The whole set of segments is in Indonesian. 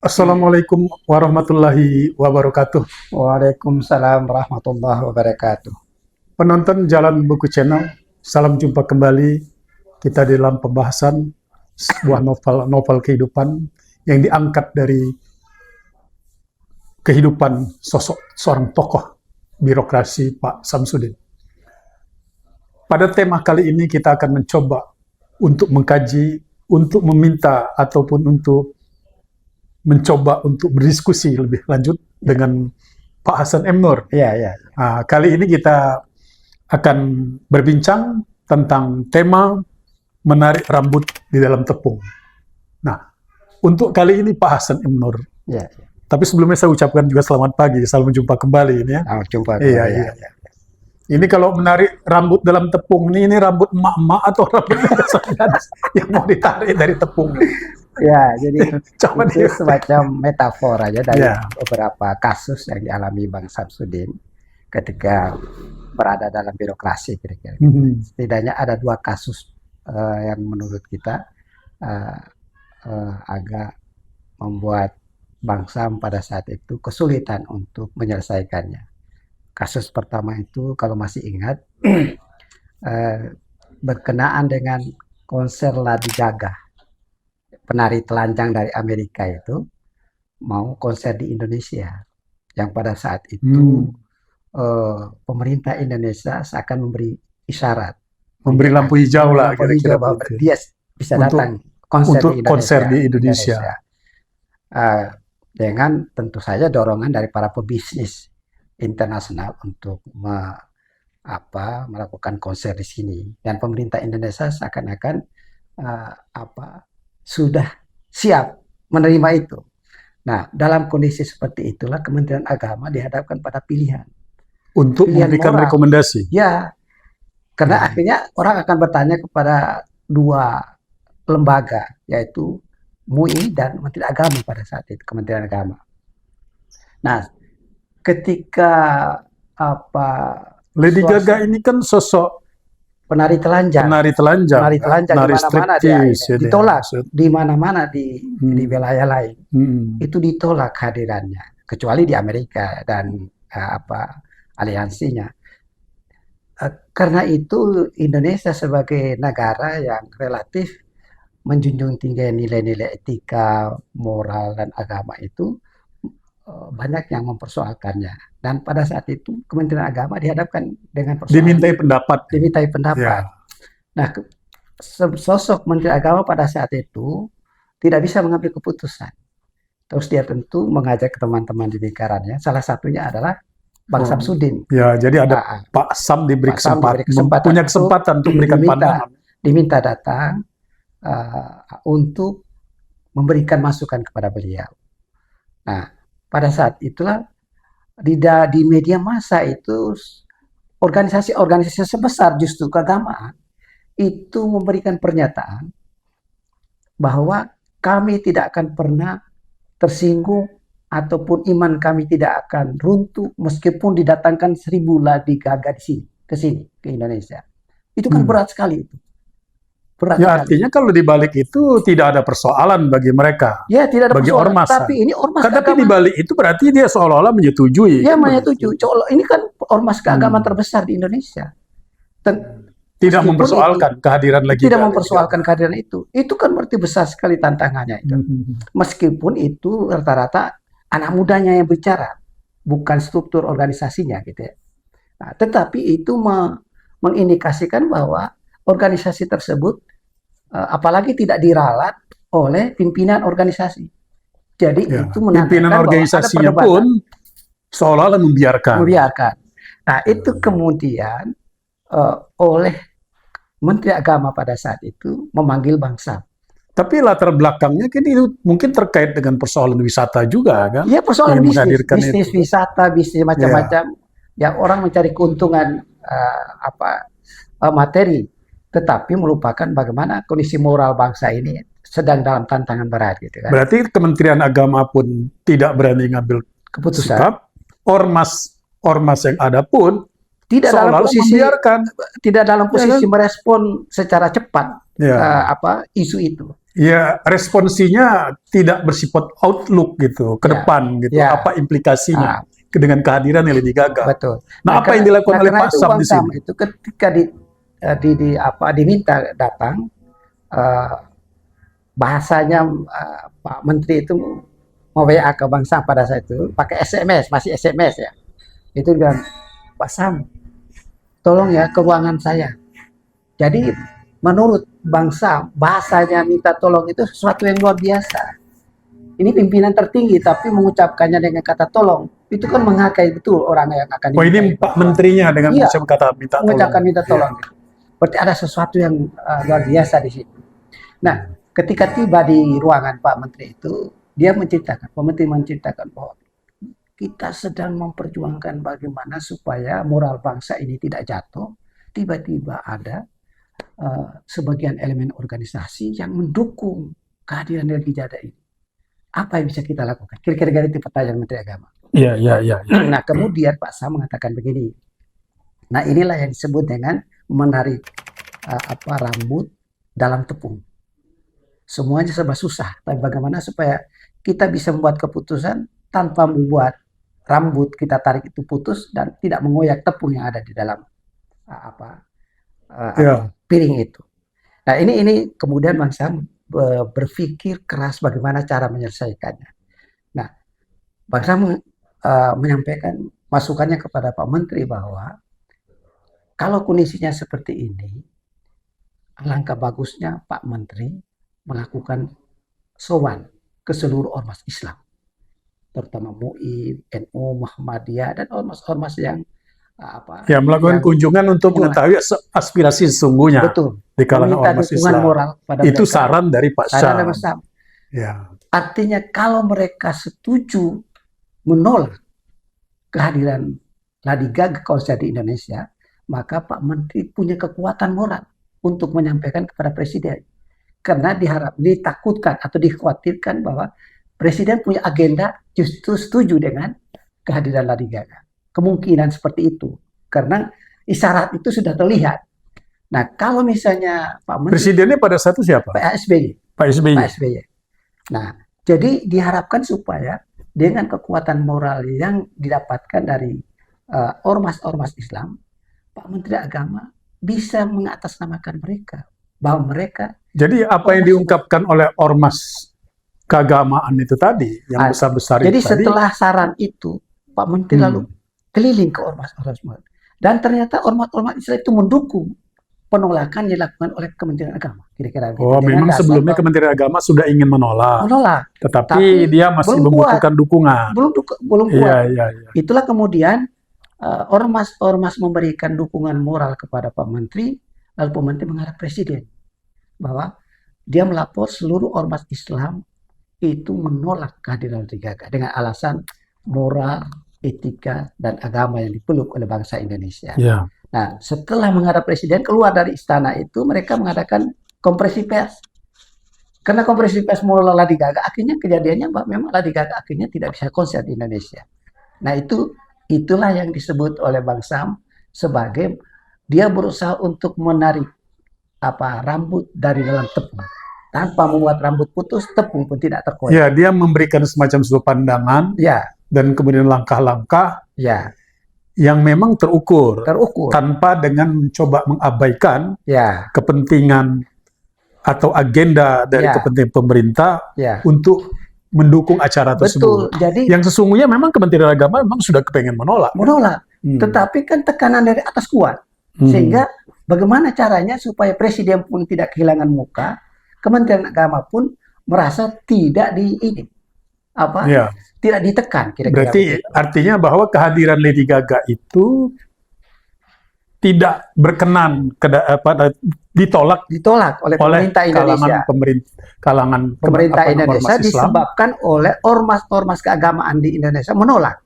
Assalamualaikum warahmatullahi wabarakatuh. Waalaikumsalam warahmatullahi wabarakatuh. Penonton Jalan Buku Channel, salam jumpa kembali kita dalam pembahasan sebuah novel kehidupan yang diangkat dari kehidupan sosok seorang tokoh birokrasi Pak Samsudin. Pada tema kali ini kita akan mencoba untuk mengkaji, untuk meminta ataupun untuk mencoba untuk berdiskusi lebih lanjut dengan Pak Hasan M. Nur. Iya. Nah, kali ini kita akan berbincang tentang tema menarik rambut di dalam tepung. Nah, untuk kali ini Pak Hasan M. Nur. Iya. Tapi sebelumnya saya ucapkan juga selamat pagi, salam jumpa kembali ini ya. Selamat jumpa. Iya. Ini kalau menarik rambut dalam tepung ini rambut emak-emak atau rambut yang mau ditarik dari tepung. Ya, jadi Coba itu semacam metafor aja dari Ya. beberapa kasus yang dialami Bang Samsudin ketika berada dalam birokrasi kira-kira. Setidaknya ada dua kasus yang menurut kita agak membuat Bang Sam pada saat itu kesulitan untuk menyelesaikannya. Kasus pertama itu kalau masih ingat berkenaan dengan konser Lady Gaga, penari telanjang dari Amerika itu mau konser di Indonesia, yang pada saat itu pemerintah Indonesia seakan memberi isyarat, memberi lampu hijau lah kira-kira bahwa dia bisa datang konser di Indonesia. Dengan tentu saja dorongan dari para pebisnis internasional untuk melakukan konser di sini, dan pemerintah Indonesia seakan-akan sudah siap menerima itu. Nah, dalam kondisi seperti itulah Kementerian Agama dihadapkan pada pilihan untuk memberikan rekomendasi. Ya, karena akhirnya orang akan bertanya kepada dua lembaga, yaitu MUI dan Menteri Agama pada saat itu, Kementerian Agama. Nah, ketika Lady Gaga ini kan sosok penari telanjang di mana-mana ditolak, di mana-mana di wilayah lain itu ditolak hadirannya, kecuali di Amerika dan aliansinya. Karena itu Indonesia sebagai negara yang relatif menjunjung tinggi nilai-nilai etika, moral dan agama itu banyak yang mempersoalkannya, dan pada saat itu Kementerian Agama dihadapkan dengan dimintai pendapat. Ya. Nah, sosok Menteri Agama pada saat itu tidak bisa mengambil keputusan. Terus dia tentu mengajak teman-teman di lingkarannya, salah satunya adalah Bang Samsudin. Ya, jadi ada Pak Sam diberi kesempatan, punya kesempatan untuk memberikan pandangan. Diminta datang untuk memberikan masukan kepada beliau. Nah, pada saat itulah di media massa itu organisasi-organisasi sebesar justru keagamaan itu memberikan pernyataan bahwa kami tidak akan pernah tersinggung ataupun iman kami tidak akan runtuh meskipun didatangkan 1000 Lady Gaga ke sini ke Indonesia. Itu kan berat sekali itu. Artinya kalau dibalik itu tidak ada persoalan bagi mereka. Ya, tidak ada bagi persoalan. Ormas. Tapi ini ormas tapi dibalik itu berarti dia seolah-olah menyetujui. Ya, menyetujui. Ini kan ormas keagamaan terbesar di Indonesia. Tidak mempersoalkan kehadiran lagi. Tidak mempersoalkan kehadiran itu. Itu kan berarti besar sekali tantangannya itu. Meskipun itu rata-rata anak mudanya yang bicara, bukan struktur organisasinya gitu ya. Nah, tetapi itu mengindikasikan bahwa organisasi tersebut apalagi tidak diralat oleh pimpinan organisasi. Jadi itu menandakan pimpinan organisasinya pun seolah-olah membiarkan. Nah, itu kemudian oleh Menteri Agama pada saat itu memanggil Bang Sam. Tapi latar belakangnya kan itu mungkin terkait dengan persoalan wisata juga kan? Ya, persoalan bisnis wisata, bisnis macam-macam. Ya, orang mencari keuntungan materi, tetapi melupakan bagaimana kondisi moral bangsa ini sedang dalam tantangan berat gitu kan. Berarti Kementerian Agama pun tidak berani ngambil keputusan. Sikap, ormas yang ada pun tidak dalam posisi membiarkan. Tidak dalam posisi merespon secara cepat isu itu. Ya, responsinya tidak bersifat outlook gitu, ke depan gitu. ya. Apa implikasinya dengan kehadiran Lady Gaga? Betul. Nah, apa yang dilakukan oleh Pak Sam Bang di Sam sini? itu ketika diminta datang, bahasanya Pak Menteri itu mau WA ke Bang Sam pada saat itu pakai SMS, masih SMS ya. Itu bilang, Pak Sam, tolong ya ke ruangan saya. Jadi menurut Bang Sam, bahasanya minta tolong itu sesuatu yang luar biasa. Ini pimpinan tertinggi, tapi mengucapkannya dengan kata tolong, itu kan menghargai betul orang yang akan Oh, ini Pak Menterinya dengan mengucapkan kata minta tolong. Mengucapkan minta tolong. Berarti ada sesuatu yang luar biasa di situ. Nah, ketika tiba di ruangan Pak Menteri itu, dia menceritakan, Pak Menteri menceritakan bahwa kita sedang memperjuangkan bagaimana supaya moral bangsa ini tidak jatuh. Tiba-tiba ada sebagian elemen organisasi yang mendukung kehadiran Lady Gaga ini. Apa yang bisa kita lakukan? Kira-kira itu pertanyaan Menteri Agama. Iya. Nah, kemudian Pak Sam mengatakan begini. Nah, inilah yang disebut dengan menarik rambut dalam tepung. Semuanya serba susah, tapi bagaimana supaya kita bisa membuat keputusan tanpa membuat rambut kita tarik itu putus dan tidak mengoyak tepung yang ada di dalam piring itu. Nah, ini kemudian Bang Sam berpikir keras bagaimana cara menyelesaikannya. Nah, Bang Sam menyampaikan masukannya kepada Pak Menteri bahwa kalau kondisinya seperti ini, alangkah bagusnya Pak Menteri melakukan sowan ke seluruh ormas Islam, terutama MUI, NU, Muhammadiyah, dan ormas-ormas yang melakukan kunjungan untuk mengetahui aspirasi sesungguhnya. Betul. Di kalangan ormas Islam. Moral pada itu mereka. Saran dari Pak Sam. Ya. Artinya kalau mereka setuju menolak kehadiran Lady Gaga konser di Indonesia, maka Pak Menteri punya kekuatan moral untuk menyampaikan kepada Presiden. Karena ditakutkan atau dikhawatirkan bahwa Presiden punya agenda justru setuju dengan kehadiran Lady Gaga. Kemungkinan seperti itu. Karena isyarat itu sudah terlihat. Nah, kalau misalnya Pak Menteri... Presidennya pada saat itu siapa? Pak SBY. Nah, jadi diharapkan supaya dengan kekuatan moral yang didapatkan dari ormas-ormas Islam, Pak Menteri Agama bisa mengatasnamakan mereka. Bahwa mereka... Jadi apa yang diungkapkan oleh ormas keagamaan itu tadi, yang besar-besar itu tadi... Jadi setelah saran itu, Pak Menteri lalu keliling ke ormas-ormas. Dan ternyata ormas-ormas Islam itu mendukung penolakan yang dilakukan oleh Kementerian Agama. Kira-kira gitu. Memang sebelumnya Kementerian Agama sudah ingin menolak. Tetapi dia masih membutuhkan dukungan. Belum kuat. Iya. Itulah kemudian ormas-ormas memberikan dukungan moral kepada Pak Menteri, lalu Pak Menteri menghadap Presiden bahwa dia melapor seluruh ormas Islam itu menolak kehadiran Lady Gaga dengan alasan moral, etika, dan agama yang dipeluk oleh bangsa Indonesia. Yeah. Nah, setelah menghadap Presiden, keluar dari istana itu, mereka mengadakan konferensi pers. Karena konferensi pers menolak Lady Gaga, akhirnya kejadiannya memang Lady Gaga akhirnya tidak bisa konser di Indonesia. Nah, itulah yang disebut oleh Bang Sam sebagai dia berusaha untuk menarik rambut dari dalam tepung. Tanpa membuat rambut putus, tepung pun tidak terkoyak. Ya, dia memberikan semacam sudut pandangan. Ya. Dan kemudian langkah-langkah ya yang memang terukur tanpa dengan mencoba mengabaikan kepentingan atau agenda dari kepentingan pemerintah untuk mendukung acara tersebut. Jadi yang sesungguhnya memang Kementerian Agama memang sudah kepengen menolak. Tetapi kan tekanan dari atas kuat. Sehingga bagaimana caranya supaya Presiden pun tidak kehilangan muka, Kementerian Agama pun merasa tidak tidak ditekan. Berarti artinya bahwa kehadiran Lady Gaga itu tidak berkenan ditolak oleh pemerintah Indonesia. Kalangan pemerintah Indonesia disebabkan oleh ormas-ormas keagamaan di Indonesia menolak.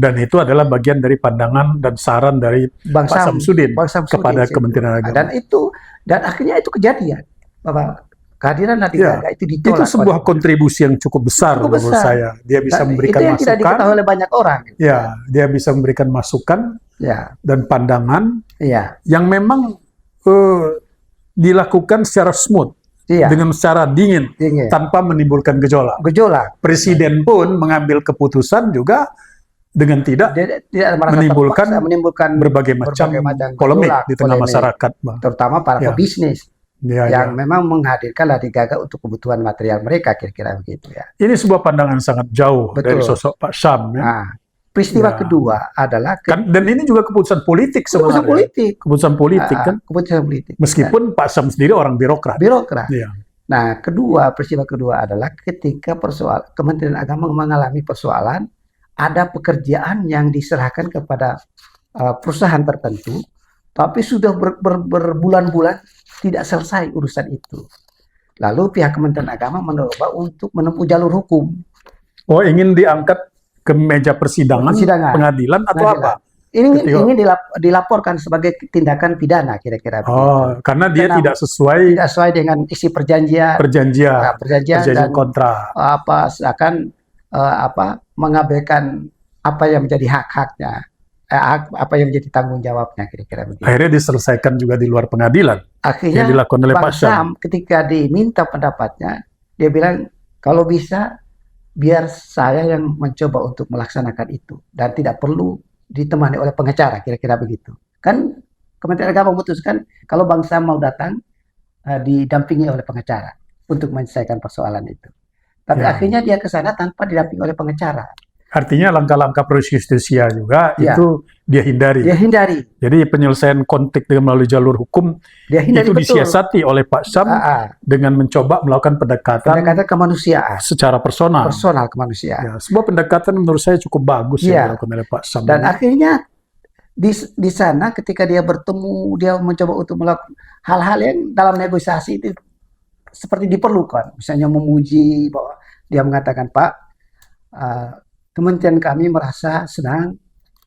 Dan itu adalah bagian dari pandangan dan saran dari Pak Samsudin kepada Kementerian Agama. Dan akhirnya itu kejadian bahwa kehadiran Lady Gaga itu ditolak. Itu sebuah kontribusi yang cukup besar menurut saya. Dia bisa memberikan masukan. Itu yang tidak diketahui oleh banyak orang. Ya, dia bisa memberikan masukan dan pandangan yang memang dilakukan secara smooth, Iya. dengan secara dingin Dingin. tanpa menimbulkan gejolak. Gejolak. Presiden pun mengambil keputusan juga dengan tidak Dia tidak merasa menimbulkan terpaksa, menimbulkan berbagai macam polemik gejolak, di tengah polemik. masyarakat, Bang. Terutama para Ya. pebisnis Ya, yang ya. memang menghadirkan lading gagah untuk kebutuhan material mereka, kira-kira begitu ya. Ini sebuah pandangan sangat jauh Betul. dari sosok Pak Syam. Ya. Nah, peristiwa Ya. kedua adalah Dan ini juga keputusan politik keputusan sebenarnya. politik. Keputusan politik kan. Keputusan politik. Meskipun Pak Syam sendiri orang birokrat. Birokrat. Ya. Nah, peristiwa kedua adalah ketika Kementerian Agama mengalami persoalan, ada pekerjaan yang diserahkan kepada perusahaan tertentu, tapi sudah berbulan-bulan tidak selesai urusan itu. Lalu pihak Kementerian Agama mencoba untuk menempuh jalur hukum. Oh, ingin diangkat ke meja persidangan, pengadilan atau apa? Ini dilaporkan sebagai tindakan pidana, kira-kira begitu. Oh, karena dia tidak sesuai dengan isi perjanjian dan kontrak. Seakan mengabaikan apa yang menjadi hak-haknya, apa yang menjadi tanggung jawabnya, kira-kira begitu. Akhirnya diselesaikan juga di luar pengadilan. Akhirnya yang dilakukan oleh Pak Syam ketika diminta pendapatnya, dia bilang kalau bisa biar saya yang mencoba untuk melaksanakan itu dan tidak perlu ditemani oleh pengacara, kira-kira begitu. Kan Kementerian Agama memutuskan kalau Bang Syam mau datang didampingi oleh pengacara untuk menyelesaikan persoalan itu. Tapi akhirnya dia ke sana tanpa didampingi oleh pengacara. Artinya langkah-langkah prosesusia juga itu dia hindari. Dia hindari. Jadi penyelesaian konflik dengan melalui jalur hukum itu disiasati oleh Pak Syam dengan mencoba melakukan pendekatan kemanusiaan secara personal kemanusiaan. Ya, sebuah pendekatan menurut saya cukup bagus yang dilakukan oleh Pak Syam. Dan akhirnya di sana ketika dia bertemu, dia mencoba untuk melakukan hal-hal yang dalam negosiasi itu seperti diperlukan. Misalnya memuji bahwa dia mengatakan, Pak, Kementerian kami merasa senang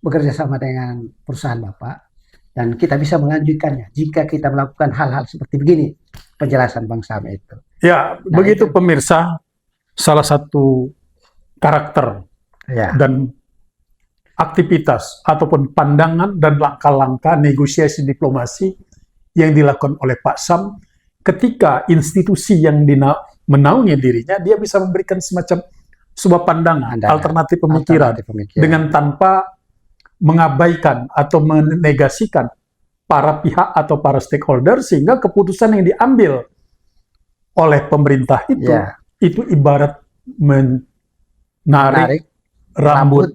bekerja sama dengan perusahaan Bapak dan kita bisa melanjutkannya jika kita melakukan hal-hal seperti begini. Penjelasan Bang Syam itu. Ya, begitu pemirsa, salah satu karakter dan aktivitas ataupun pandangan dan langkah-langkah negosiasi diplomasi yang dilakukan oleh Pak Syam ketika institusi yang menaungi dirinya, dia bisa memberikan semacam sebuah pandangan, alternatif pemikiran dengan tanpa mengabaikan atau menegasikan para pihak atau para stakeholder, sehingga keputusan yang diambil oleh pemerintah itu ibarat menarik rambut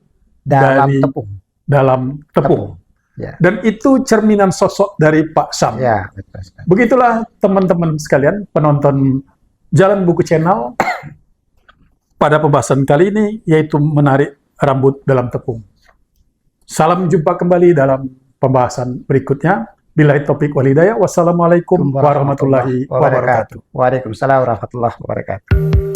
dalam tepung. Dan itu cerminan sosok dari Pak Syam. Begitulah teman-teman sekalian, penonton Jalan Buku Channel pada pembahasan kali ini, yaitu menarik rambut dalam tepung. Salam jumpa kembali dalam pembahasan berikutnya. Billahi taufiq wal hidayah. Wassalamualaikum warahmatullahi wabarakatuh. Waalaikumsalam warahmatullahi wabarakatuh.